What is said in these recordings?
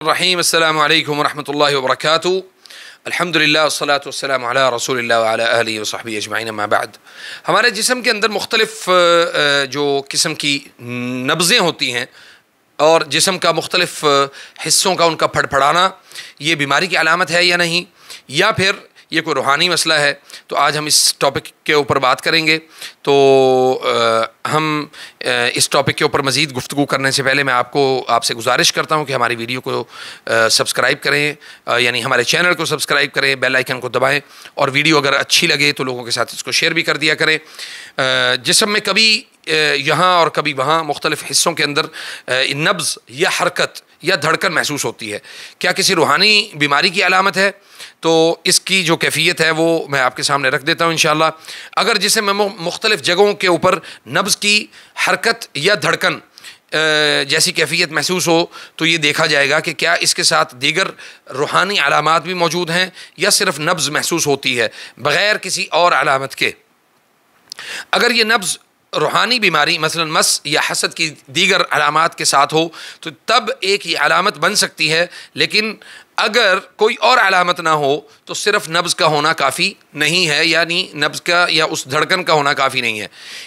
الرحیم السلام علیکم ورحمۃ اللہ وبرکاتہ الحمدللہ والصلاۃ والسلام علی رسول اللہ وعلی آلہ وصحبہ اجمعین اما بعد۔ ہمارے جسم کے اندر مختلف جو قسم کی نبضیں ہوتی ہیں اور جسم کا مختلف حصوں کا ان کا پھڑپھڑانا یہ بیماری کی علامت ہے یا نہیں، یا پھر یہ کوئی روحانی مسئلہ ہے، تو آج ہم اس ٹاپک کے اوپر بات کریں گے۔ تو ہم اس ٹاپک کے اوپر مزید گفتگو کرنے سے پہلے میں آپ سے گزارش کرتا ہوں کہ ہماری ویڈیو کو سبسکرائب کریں، یعنی ہمارے چینل کو سبسکرائب کریں، بیل آئیکن کو دبائیں، اور ویڈیو اگر اچھی لگے تو لوگوں کے ساتھ اس کو شیئر بھی کر دیا کریں۔ جسم میں کبھی یہاں اور کبھی وہاں مختلف حصوں کے اندر نبض یا حرکت یا دھڑکن محسوس ہوتی ہے، کیا کسی روحانی بیماری کی علامت ہے؟ تو اس کی جو کیفیت ہے وہ میں آپ کے سامنے رکھ دیتا ہوں انشاءاللہ۔ اگر جسم میں مختلف جگہوں کے اوپر نبض کی حرکت یا دھڑکن جیسی کیفیت محسوس ہو تو یہ دیکھا جائے گا کہ کیا اس کے ساتھ دیگر روحانی علامات بھی موجود ہیں یا صرف نبض محسوس ہوتی ہے بغیر کسی اور علامت کے۔ اگر یہ نبض روحانی بیماری مثلا مس یا حسد کی دیگر علامات کے ساتھ ہو تو تب ایک یہ علامت بن سکتی ہے، لیکن اگر کوئی اور علامت نہ ہو تو صرف نبض کا ہونا کافی نہیں ہے، یعنی نبض کا یا اس دھڑکن کا ہونا کافی نہیں ہے۔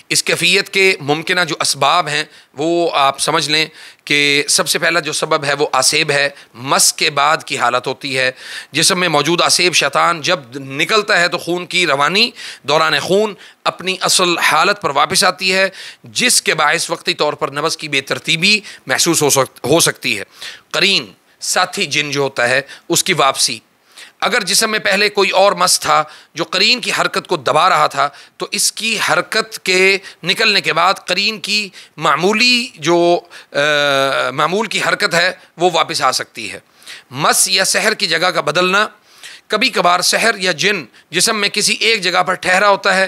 اس کیفیت کے ممکنہ جو اسباب ہیں وہ آپ سمجھ لیں کہ سب سے پہلا جو سبب ہے وہ آسیب ہے۔ مس کے بعد کی حالت ہوتی ہے، جسم میں موجود آسیب شیطان جب نکلتا ہے تو خون کی روانی دوران خون اپنی اصل حالت پر واپس آتی ہے، جس کے باعث وقتی طور پر نبض کی بے ترتیبی محسوس ہو سکتی ہے۔ قرین ساتھی جن جو ہوتا ہے اس کی واپسی، اگر جسم میں پہلے کوئی اور مس تھا جو قرین کی حرکت کو دبا رہا تھا تو اس کی حرکت کے نکلنے کے بعد قرین کی معمول کی حرکت ہے وہ واپس آ سکتی ہے۔ مس یا سحر کی جگہ کا بدلنا، کبھی کبھار سحر یا جن جسم میں کسی ایک جگہ پر ٹھہرا ہوتا ہے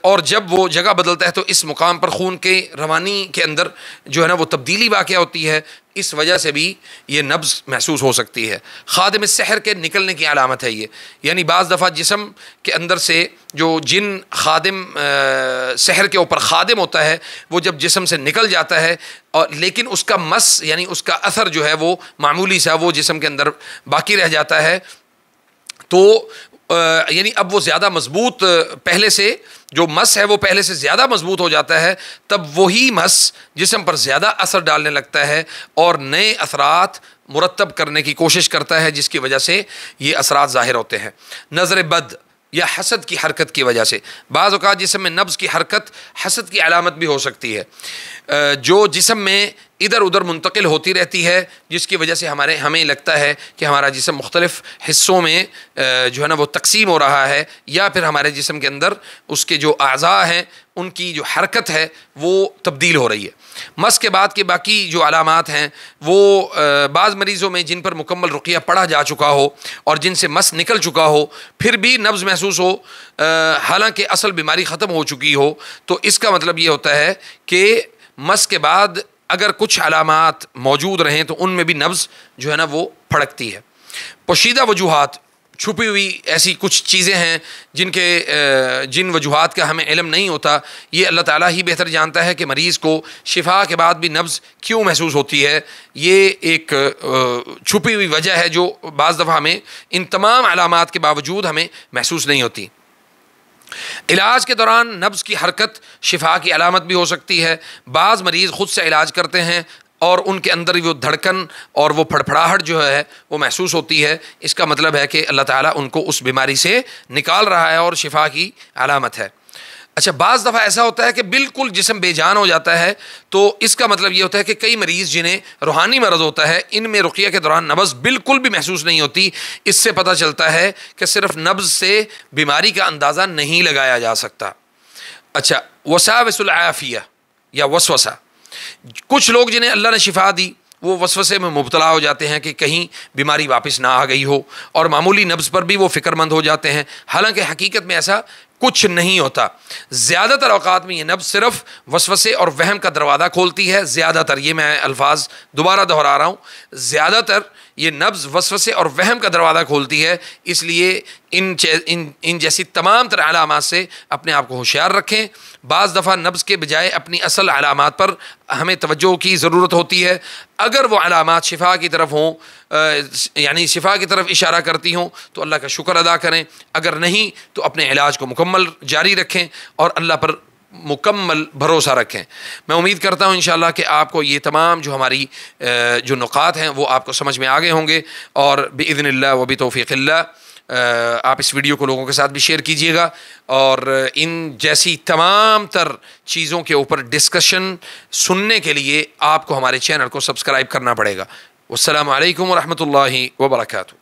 اور جب وہ جگہ بدلتا ہے تو اس مقام پر خون کے روانی کے اندر جو ہے نا وہ تبدیلی واقع ہوتی ہے، اس وجہ سے بھی یہ نبض محسوس ہو سکتی ہے۔ خادم سحر کے نکلنے کی علامت ہے یہ، یعنی بعض دفعہ جسم کے اندر سے جو جن خادم سحر کے اوپر خادم ہوتا ہے وہ جب جسم سے نکل جاتا ہے لیکن اس کا مس یعنی اس کا اثر جو ہے وہ معمولی سا وہ جسم کے اندر باقی رہ جاتا ہے، تو یعنی اب وہ زیادہ مضبوط پہلے سے جو مس ہے وہ پہلے سے زیادہ مضبوط ہو جاتا ہے، تب وہی مس جسم پر زیادہ اثر ڈالنے لگتا ہے اور نئے اثرات مرتب کرنے کی کوشش کرتا ہے، جس کی وجہ سے یہ اثرات ظاہر ہوتے ہیں۔ نظر بد یا حسد کی حرکت کی وجہ سے، بعض اوقات جسم میں نبض کی حرکت حسد کی علامت بھی ہو سکتی ہے، جو جسم میں ادھر ادھر منتقل ہوتی رہتی ہے، جس کی وجہ سے ہمیں لگتا ہے کہ ہمارا جسم مختلف حصوں میں جو ہے نا وہ تقسیم ہو رہا ہے، یا پھر ہمارے جسم کے اندر اس کے جو اعضاء ہیں ان کی جو حرکت ہے وہ تبدیل ہو رہی ہے۔ مس کے بعد کے باقی جو علامات ہیں وہ بعض مریضوں میں جن پر مکمل رقیہ پڑھا جا چکا ہو اور جن سے مس نکل چکا ہو پھر بھی نبض محسوس ہو حالانکہ اصل بیماری ختم ہو چکی ہو، تو اس کا مطلب یہ ہوتا ہے کہ مس کے بعد اگر کچھ علامات موجود رہیں تو ان میں بھی نبض جو ہے نا وہ پھڑکتی ہے۔ پوشیدہ وجوہات، چھپی ہوئی ایسی کچھ چیزیں ہیں جن وجوہات کا ہمیں علم نہیں ہوتا، یہ اللہ تعالیٰ ہی بہتر جانتا ہے کہ مریض کو شفا کے بعد بھی نبض کیوں محسوس ہوتی ہے۔ یہ ایک چھپی ہوئی وجہ ہے جو بعض دفعہ ہمیں ان تمام علامات کے باوجود ہمیں محسوس نہیں ہوتی۔ علاج کے دوران نبض کی حرکت شفا کی علامت بھی ہو سکتی ہے۔ بعض مریض خود سے علاج کرتے ہیں اور ان کے اندر وہ دھڑکن اور وہ پھڑپھڑاہٹ جو ہے وہ محسوس ہوتی ہے، اس کا مطلب ہے کہ اللہ تعالیٰ ان کو اس بیماری سے نکال رہا ہے اور شفا کی علامت ہے۔ اچھا، بعض دفعہ ایسا ہوتا ہے کہ بالکل جسم بے جان ہو جاتا ہے، تو اس کا مطلب یہ ہوتا ہے کہ کئی مریض جنہیں روحانی مرض ہوتا ہے ان میں رقیہ کے دوران نبض بالکل بھی محسوس نہیں ہوتی۔ اس سے پتہ چلتا ہے کہ صرف نبض سے بیماری کا اندازہ نہیں لگایا جا سکتا۔ اچھا، وساوس العافیہ یا وسوسہ، کچھ لوگ جنہیں اللہ نے شفا دی وہ وسوسے میں مبتلا ہو جاتے ہیں کہ کہیں بیماری واپس نہ آ گئی ہو، اور معمولی نبض پر بھی وہ فکر مند ہو جاتے ہیں، حالانکہ حقیقت میں ایسا کچھ نہیں ہوتا۔ زیادہ تر اوقات میں یہ نبض صرف وسوسے اور وہم کا دروازہ کھولتی ہے۔ زیادہ تر، یہ میں الفاظ دوبارہ دہرا رہا ہوں، زیادہ تر یہ نبض وسوسے اور وہم کا دروازہ کھولتی ہے۔ اس لیے ان جیسی تمام تر علامات سے اپنے آپ کو ہوشیار رکھیں۔ بعض دفعہ نبض کے بجائے اپنی اصل علامات پر ہمیں توجہ کی ضرورت ہوتی ہے۔ اگر وہ علامات شفا کی طرف ہوں، یعنی شفا کی طرف اشارہ کرتی ہوں، تو اللہ کا شکر ادا کریں۔ اگر نہیں تو اپنے علاج کو مکمل جاری رکھیں اور اللہ پر مکمل بھروسہ رکھیں۔ میں امید کرتا ہوں انشاءاللہ کہ آپ کو یہ تمام جو ہماری جو نقاط ہیں وہ آپ کو سمجھ میں آ گئے ہوں گے، اور بإذن اللہ و بتوفیق اللہ آپ اس ویڈیو کو لوگوں کے ساتھ بھی شیئر کیجیے گا، اور ان جیسی تمام تر چیزوں کے اوپر ڈسکشن سننے کے لیے آپ کو ہمارے چینل کو سبسکرائب کرنا پڑے گا۔ والسلام علیکم ورحمۃ اللہ وبرکاتہ۔